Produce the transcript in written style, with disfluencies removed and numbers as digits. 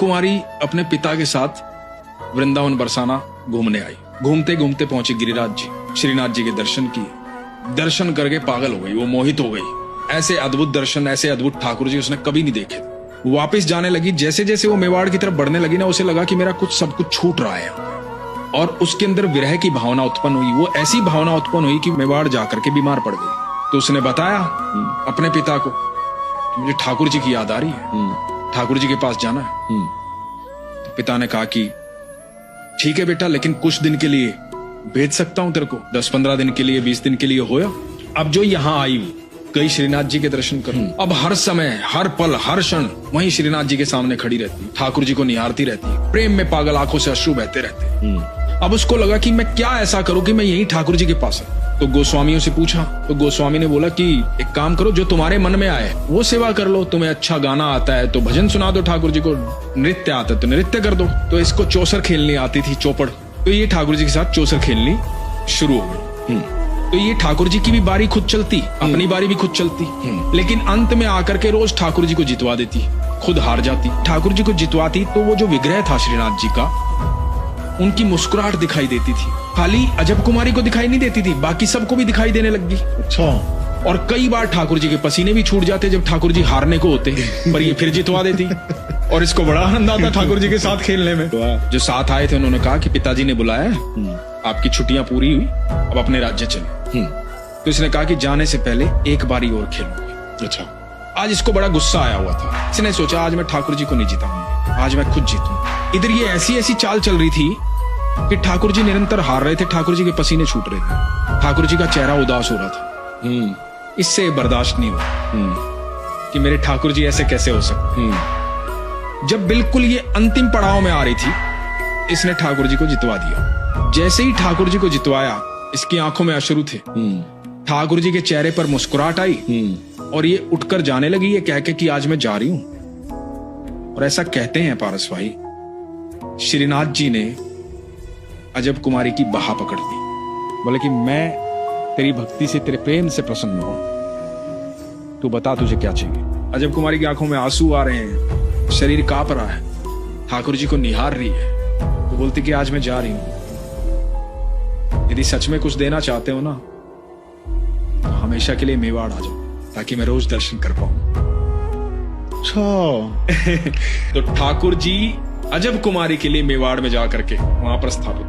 कुमारी अपने पिता के साथ वृंदावन बरसाना घूमने आई। घूमते घूमते पहुंची गिरिराज जी, श्रीनाथ जी के दर्शन किए। दर्शन करके पागल हो गई, वो मोहित हो गई। ऐसे अद्भुत दर्शन, ऐसे अद्भुत ठाकुर जी उसने कभी नहीं देखे। वापस जाने लगी, जैसे जैसे वो मेवाड़ की तरफ बढ़ने लगी ना, उसे लगा कि मेरा कुछ सब कुछ छूट रहा है, और उसके अंदर विरह की भावना उत्पन्न हुई। वो ऐसी भावना उत्पन्न हुई कि मेवाड़ जाकर के बीमार पड़ गई। तो उसने बताया अपने पिता को कि मुझे ठाकुर जी की याद आ रही है, ठाकुर जी के पास जाना है। तो पिता ने कहा कि ठीक है बेटा, लेकिन कुछ दिन के लिए भेज सकता हूं तेरे को, 10-15 दिन के लिए, 20 दिन के लिए होया। अब जो यहाँ आई हूं, कई श्रीनाथ जी के दर्शन करूं। अब हर समय, हर पल, हर क्षण वहीं श्रीनाथ जी के सामने खड़ी रहती, ठाकुर जी को निहारती रहती, प्रेम में पागल आंखों से अश्रु बहते रहते। अब उसको लगा कि मैं क्या ऐसा करूं कि मैं यहीं ठाकुर जी के पास आऊं। तो गोस्वामियों से पूछा, तो गोस्वामी ने बोला कि एक काम करो, जो तुम्हारे मन में आए वो सेवा कर लो। तुम्हें अच्छा गाना आता है तो भजन सुना दो ठाकुर जी को, नृत्य आता है तो नृत्य कर दो। तो इसको चौसर खेलनी आती थी, चौपड़। तो ये ठाकुर जी के साथ चौसर खेलनी शुरू हो गई। तो ये ठाकुर जी की भी बारी खुद चलती, अपनी बारी भी खुद चलती, लेकिन अंत में आकर के रोज ठाकुर जी को जितवा देती, खुद हार जाती। ठाकुर जी को जितवाती तो वो जो विग्रह था श्रीनाथ जी का, उनकी मुस्कुराहट दिखाई देती थी। खाली अजब कुमारी को दिखाई नहीं देती थी, बाकी सबको भी दिखाई देने लग गई। अच्छा। और कई बार ठाकुर जी के पसीने भी छूट जाते जब ठाकुर जी हारने को होते, पर ये फिर जितवा देती। और इसको बड़ा आनंद आता ठाकुर जी के साथ खेलने में। जो साथ आए थे उन्होंने कहा कि पिताजी ने बुलाया, आपकी छुट्टियां पूरी हुई, अब अपने राज्य चले। तो इसने कहा कि जाने से पहले एक बारी और खेलूंगी। अच्छा। आज इसको बड़ा गुस्सा आया हुआ था। इसने सोचा आज मैं ठाकुर जी को नहीं जिताऊंगा, आज मैं खुद जीतूंगा। इधर ये ऐसी ऐसी चाल चल रही थी कि ठाकुर जी निरंतर हार रहे थे, ठाकुर जी के पसीने छूट रहे थे, ठाकुर जी का चेहरा उदास हो रहा था। इससे बर्दाश्त नहीं हुआ कि मेरे ठाकुर जी ऐसे कैसे हो सकते। जब बिल्कुल ये अंतिम पड़ाव में आ रही थी, इसने ठाकुर जी को जितवा दिया। जैसे ही ठाकुर जी को जितवाया, इसकी आंखों में अश्रु थे, ठाकुर जी के चेहरे पर मुस्कुराहट आई, और ये उठकर जाने लगी, ये कह के कि आज मैं जा रही हूं। और ऐसा कहते हैं पारस भाई, श्रीनाथ जी ने अजब कुमारी की बाह पकड़ ली, बोले कि मैं तेरी भक्ति से, तेरे प्रेम से प्रसन्न हूं, तू बता तुझे क्या चाहिए। अजब कुमारी की आंखों में आंसू आ रहे हैं, शरीर कांप रहा है, ठाकुर जी को निहार रही है। तो बोलती कि आज मैं जा रही हूं, यदि सच में कुछ देना चाहते हो ना, तो हमेशा के लिए मेवाड़ आ जाओ, ताकि मैं रोज दर्शन कर पाऊं। तो ठाकुर जी अजब कुमारी के लिए मेवाड़ में जाकर के वहां पर स्थापित